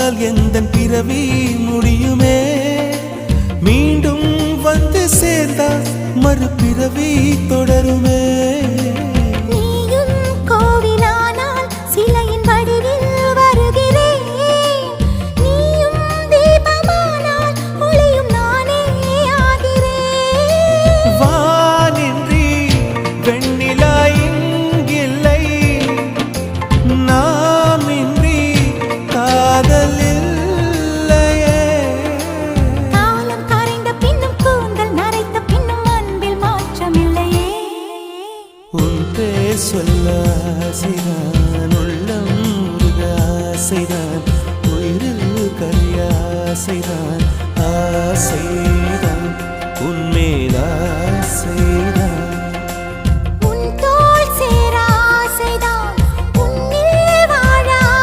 சொன்னால் எந்தன் பிறவி முடியுமே. மீண்டும் வந்து சேர்ந்தால் மறுபிறவி தொடருமே. நீயும் கோவிலானால் சிலையின் வடிவில் வருகிறேன். நீயும் தீபமானால் ஒளியும் நானே ஆகிறேன். வானின்றி வெண்ணிலா இங்கில்லை, நாமின்றி காதல் இல்லையே. காலம் கரைந்த பின்னும் கூந்தல் நரைத்த பின்னும் அன்பில் மாற்றமில்லையே. உன் பேர் சொல்ல ஆசைதான், உள்ளம் முருக ஆசைதான், உயிரில் கரிய ஆசைதான், ஆசைதான் உன்மேல் ஆசை.